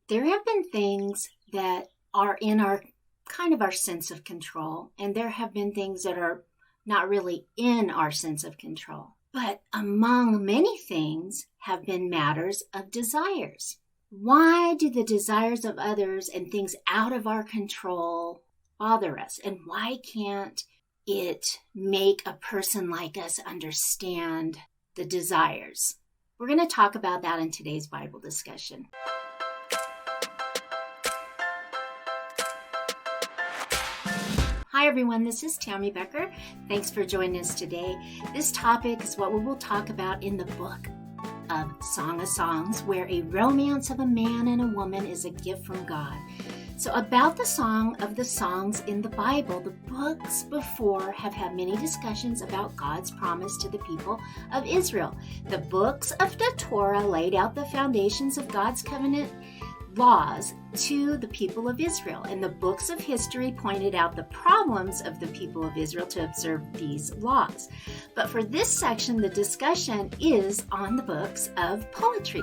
There have been things that are in our sense of control, and there have been things that are not really in our sense of control. But among many things have been matters of desires. Why do the desires of others and things out of our control bother us? And why can't it make a person like us understand the desires? We're going to talk about that in today's Bible discussion. Hi everyone, this is Tammy Becker. Thanks for joining us today. This topic is what we will talk about in the book of Song of Songs, where a romance of a man and a woman is a gift from God. So about the Song of the Songs in the Bible, the books before have had many discussions about God's promise to the people of Israel. The books of the Torah laid out the foundations of God's covenant laws to the people of Israel, and the books of history pointed out the problems of the people of Israel to observe these laws. But for this section, the discussion is on the books of poetry.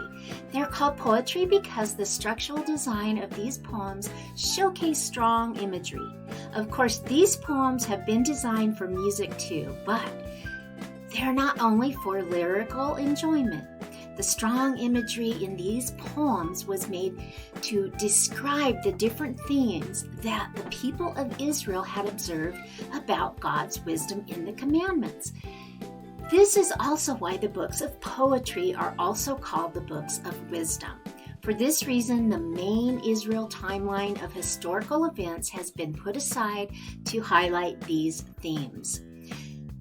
They're called poetry because the structural design of these poems showcase strong imagery. Of course, these poems have been designed for music too, but they're not only for lyrical enjoyment. The strong imagery in these poems was made to describe the different themes that the people of Israel had observed about God's wisdom in the commandments. This is also why the books of poetry are also called the books of wisdom. For this reason, the main Israel timeline of historical events has been put aside to highlight these themes.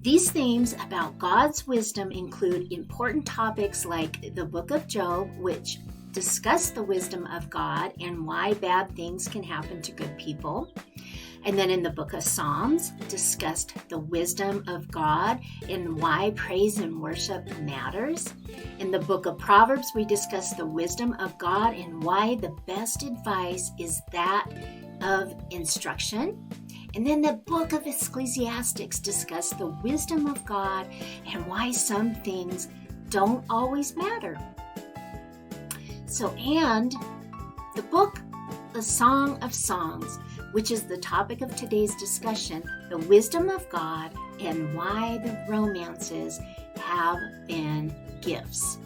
These themes about God's wisdom include important topics like the book of Job, which discuss the wisdom of God and why bad things can happen to good people. And then in the book of Psalms, discussed the wisdom of God and why praise and worship matters. In the book of Proverbs, we discuss the wisdom of God and why the best advice is that of instruction. And then the book of Ecclesiastes discuss the wisdom of God and why some things don't always matter. And the book, the Song of Songs, which is the topic of today's discussion, the wisdom of God and why the romances have been gifts.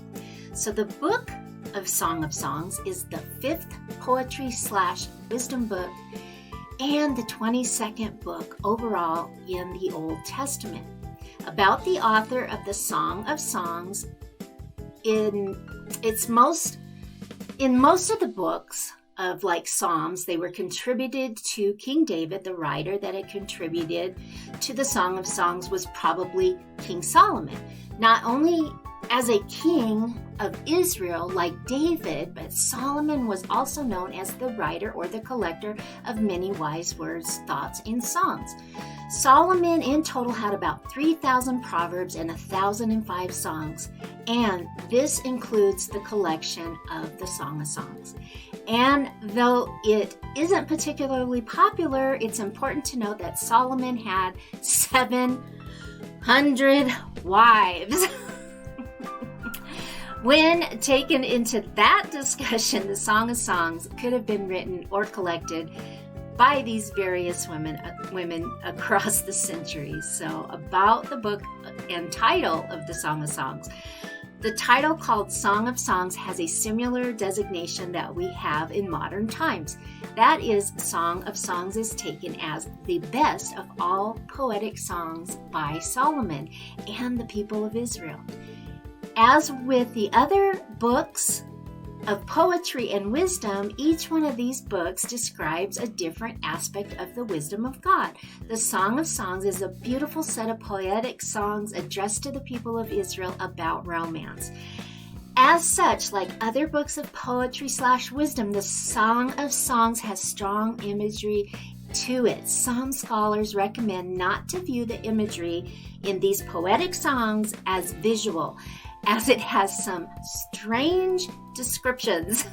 So the book of Song of Songs is the 5th poetry/wisdom book and the 22nd book overall in the Old Testament. About the author of the Song of Songs, in most of the books of Psalms, they were contributed to King David. The writer that had contributed to the Song of Songs was probably King Solomon. Not only as a king of Israel like David, but Solomon was also known as the writer or the collector of many wise words, thoughts, and songs. Solomon in total had about 3,000 proverbs and 1,005 songs, and this includes the collection of the Song of Songs. And though it isn't particularly popular, it's important to note that Solomon had 700 wives. When taken into that discussion, the Song of Songs could have been written or collected by these various women across the centuries. So about the book and title of the Song of Songs. The title called Song of Songs has a similar designation that we have in modern times. That is, Song of Songs is taken as the best of all poetic songs by Solomon and the people of Israel. As with the other books of poetry and wisdom, each one of these books describes a different aspect of the wisdom of God. The Song of Songs is a beautiful set of poetic songs addressed to the people of Israel about romance. As such, like other books of poetry/wisdom, the Song of Songs has strong imagery to it. Some scholars recommend not to view the imagery in these poetic songs as visual, as it has some strange descriptions,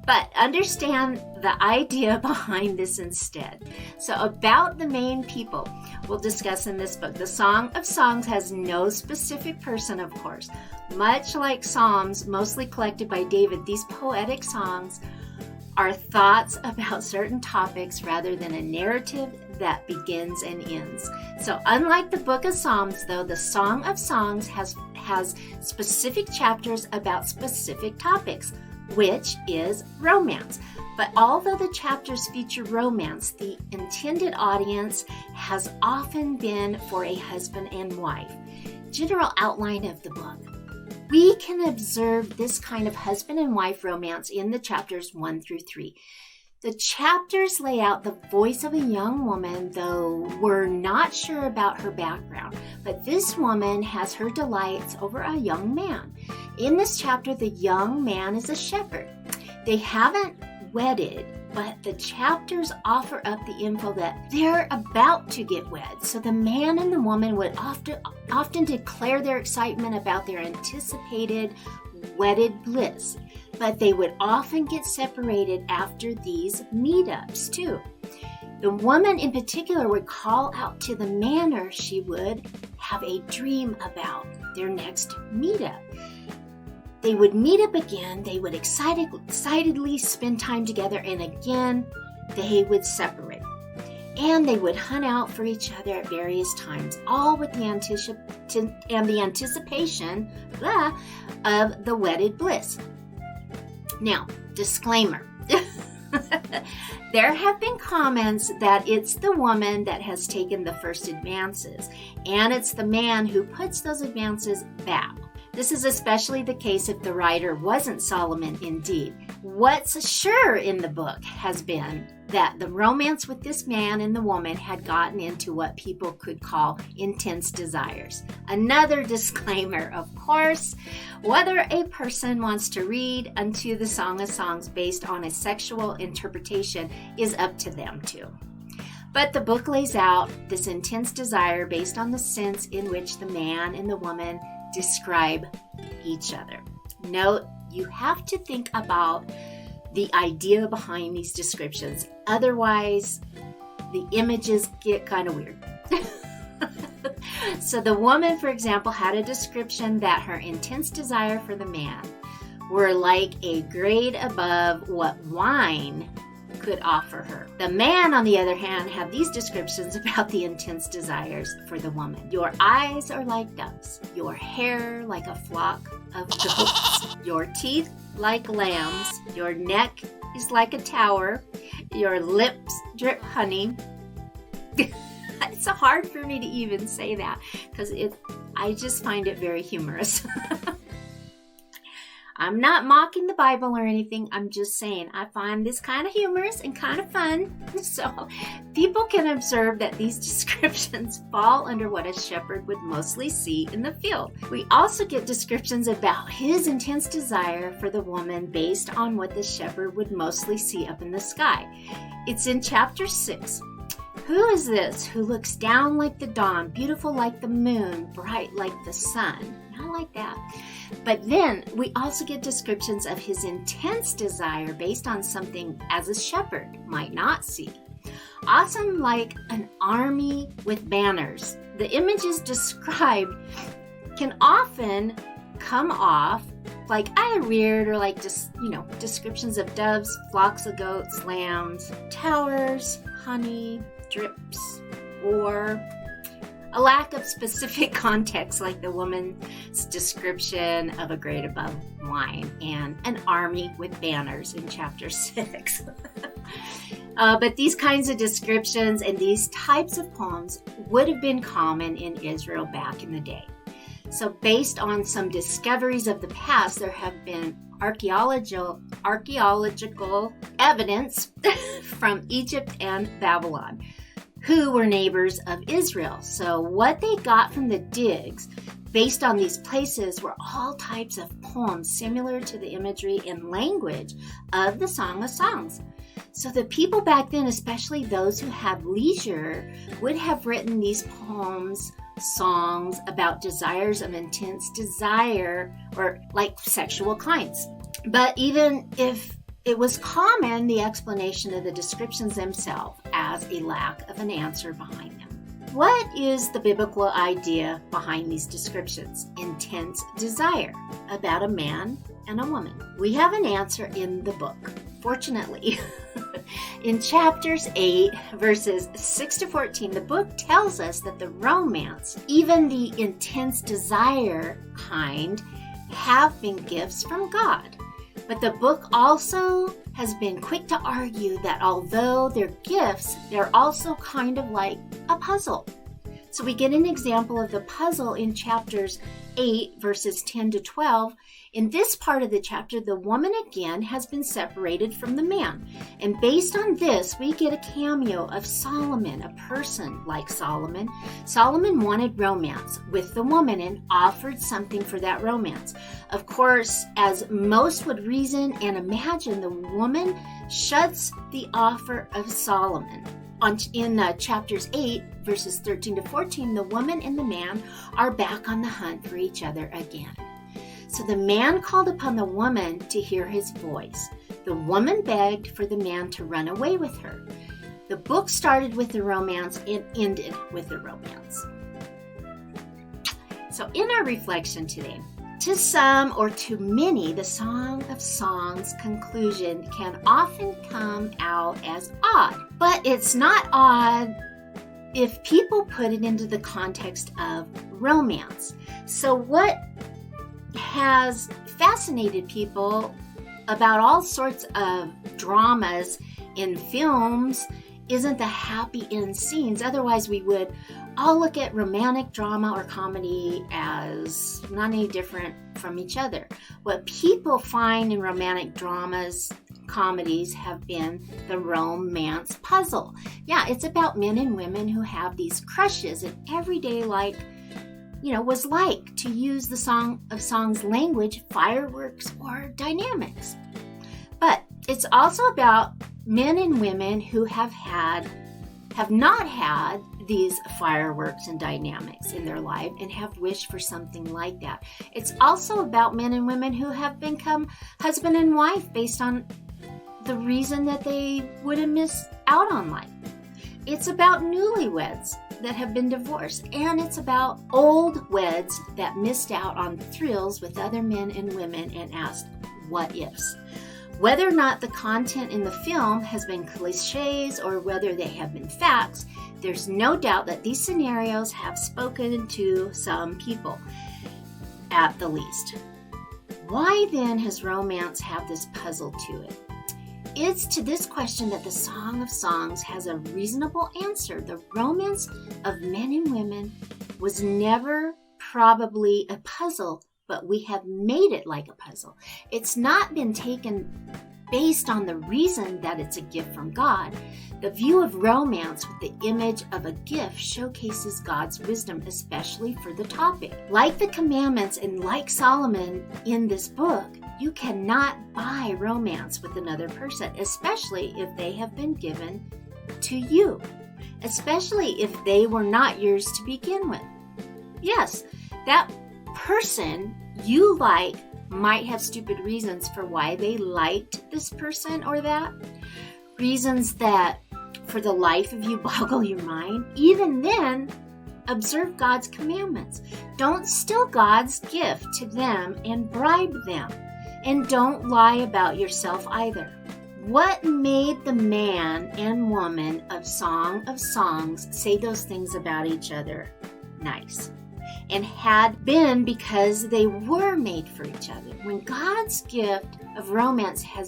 but understand the idea behind this instead. So about the main people we'll discuss in this book. The Song of Songs has no specific person, of course. Much like Psalms, mostly collected by David, these poetic songs are thoughts about certain topics rather than a narrative that begins and ends. So unlike the Book of Psalms, though, the Song of Songs has specific chapters about specific topics, which is romance. But although the chapters feature romance, the intended audience has often been for a husband and wife. General outline of the book. We can observe this kind of husband and wife romance in the chapters 1 through 3. The chapters lay out the voice of a young woman, though we're not sure about her background. But this woman has her delights over a young man. In this chapter, the young man is a shepherd. They haven't wedded, but the chapters offer up the info that they're about to get wed. So the man and the woman would often declare their excitement about their anticipated wedded bliss, but they would often get separated after these meetups too. The woman in particular would call out to the man, or she would have a dream about their next meetup. They would meet up again, they would excitedly spend time together, and again, they would separate. And they would hunt out for each other at various times, all with the anticipation of the wedded bliss. Now, disclaimer. There have been comments that it's the woman that has taken the first advances, and it's the man who puts those advances back. This is especially the case if the writer wasn't Solomon indeed. What's sure in the book has been that the romance with this man and the woman had gotten into what people could call intense desires. Another disclaimer, of course, whether a person wants to read unto the Song of Songs based on a sexual interpretation is up to them too. But the book lays out this intense desire based on the sense in which the man and the woman describe each other. Note, you have to think about the idea behind these descriptions. Otherwise, the images get kind of weird. So the woman, for example, had a description that her intense desire for the man were like a grade above what wine could offer her. The man, on the other hand, had these descriptions about the intense desires for the woman. Your eyes are like doves, your hair like a flock of goats, your teeth like lambs, your neck is like a tower, your lips drip honey. It's hard for me to even say that because I just find it very humorous. I'm not mocking the Bible or anything. I'm just saying I find this kind of humorous and kind of fun. So people can observe that these descriptions fall under what a shepherd would mostly see in the field. We also get descriptions about his intense desire for the woman based on what the shepherd would mostly see up in the sky. It's in chapter 6. Who is this who looks down like the dawn, beautiful like the moon, bright like the sun? I like that. But then we also get descriptions of his intense desire based on something as a shepherd might not see. Awesome like an army with banners. The images described can often come off like either weird or like just, descriptions of doves, flocks of goats, lambs, towers, honey, drips, or a lack of specific context like the woman's description of a grade above wine and an army with banners in chapter 6. But these kinds of descriptions and these types of poems would have been common in Israel back in the day. So based on some discoveries of the past, there have been archaeological evidence from Egypt and Babylon, who were neighbors of Israel. So what they got from the digs based on these places were all types of poems similar to the imagery and language of the Song of Songs. So the people back then, especially those who had leisure, would have written these poems, songs about desires of intense desire or like sexual clients. But even if it was common, the explanation of the descriptions themselves as a lack of an answer behind them. What is the biblical idea behind these descriptions? Intense desire about a man and a woman. We have an answer in the book. Fortunately, in chapters 8, verses 6 to 14, the book tells us that the romance, even the intense desire kind, have been gifts from God. But the book also has been quick to argue that although they're gifts, they're also kind of like a puzzle. So we get an example of the puzzle in chapters 8, verses 10 to 12. In this part of the chapter, the woman again has been separated from the man. And based on this, we get a cameo of Solomon, a person like Solomon. Solomon wanted romance with the woman and offered something for that romance. Of course, as most would reason and imagine, the woman shuts the offer of Solomon. In chapters 8, verses 13 to 14, the woman and the man are back on the hunt for each other again. So the man called upon the woman to hear his voice. The woman begged for the man to run away with her. The book started with the romance and ended with the romance. So in our reflection today, to some or to many, the Song of Songs conclusion can often come out as odd. But it's not odd if people put it into the context of romance. So what has fascinated people about all sorts of dramas in films isn't the happy end scenes. Otherwise, we would all look at romantic drama or comedy as not any different from each other. What people find in romantic dramas, comedies, have been the romance puzzle. Yeah, it's about men and women who have these crushes in everyday life. Was like, to use the Song of Songs language, fireworks or dynamics. But it's also about men and women who have not had these fireworks and dynamics in their life and have wished for something like that. It's also about men and women who have become husband and wife based on the reason that they would have missed out on life. It's about newlyweds that have been divorced, and it's about old weds that missed out on thrills with other men and women and asked what ifs. Whether or not the content in the film has been cliches or whether they have been facts, there's no doubt that these scenarios have spoken to some people, at the least. Why then has romance have this puzzle to it? It's to this question that the Song of Songs has a reasonable answer. The romance of men and women was never probably a puzzle, but we have made it like a puzzle. It's not been taken based on the reason that it's a gift from God. The view of romance with the image of a gift showcases God's wisdom, especially for the topic. Like the commandments and like Solomon in this book, you cannot buy romance with another person, especially if they have been given to you, especially if they were not yours to begin with. Yes, that person you like might have stupid reasons for why they liked this person or that. Reasons that for the life of you boggle your mind. Even then, observe God's commandments. Don't steal God's gift to them and bribe them. And don't lie about yourself either. What made the man and woman of Song of Songs say those things about each other? Nice. And had been because they were made for each other. When God's gift of romance He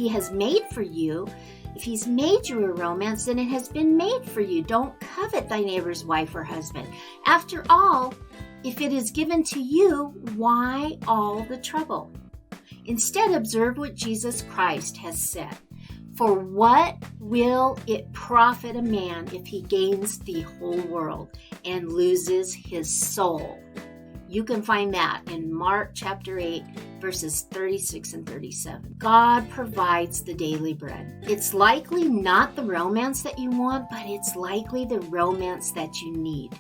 has made for you, if He's made you a romance, then it has been made for you. Don't covet thy neighbor's wife or husband. After all, if it is given to you, why all the trouble? Instead, observe what Jesus Christ has said. For what will it profit a man if he gains the whole world and loses his soul? You can find that in Mark chapter 8, verses 36 and 37. God provides the daily bread. It's likely not the romance that you want, but it's likely the romance that you need.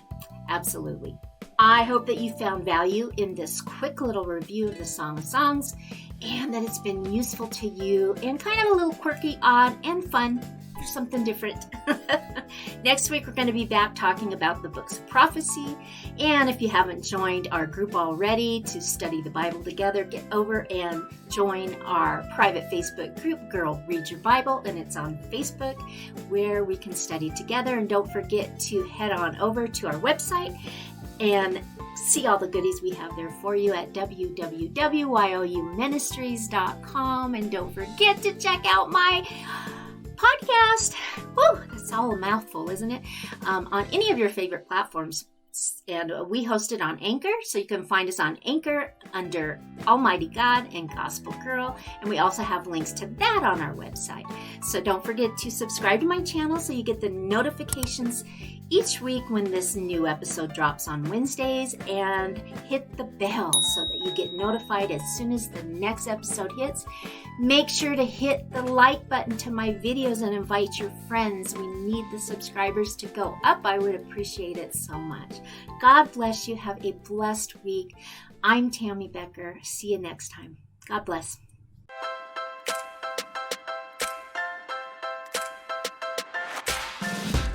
Absolutely. I hope that you found value in this quick little review of the Song of Songs and that it's been useful to you and kind of a little quirky, odd, and fun for something different. Next week, we're going to be back talking about the books of prophecy. And if you haven't joined our group already to study the Bible together, get over and join our private Facebook group, Girl Read Your Bible. And it's on Facebook where we can study together. And don't forget to head on over to our website and see all the goodies we have there for you at www.youministries.com. And don't forget to check out my podcast. Woo, that's all a mouthful, isn't it? On any of your favorite platforms. And we host it on Anchor, so you can find us on Anchor under Almighty God and Gospel Girl. And we also have links to that on our website. So don't forget to subscribe to my channel so you get the notifications each week when this new episode drops on Wednesdays, and hit the bell so that you get notified as soon as the next episode hits. Make sure to hit the like button to my videos and invite your friends. We need the subscribers to go up. I would appreciate it so much. God bless you. Have a blessed week. I'm Tammy Becker. See you next time. God bless.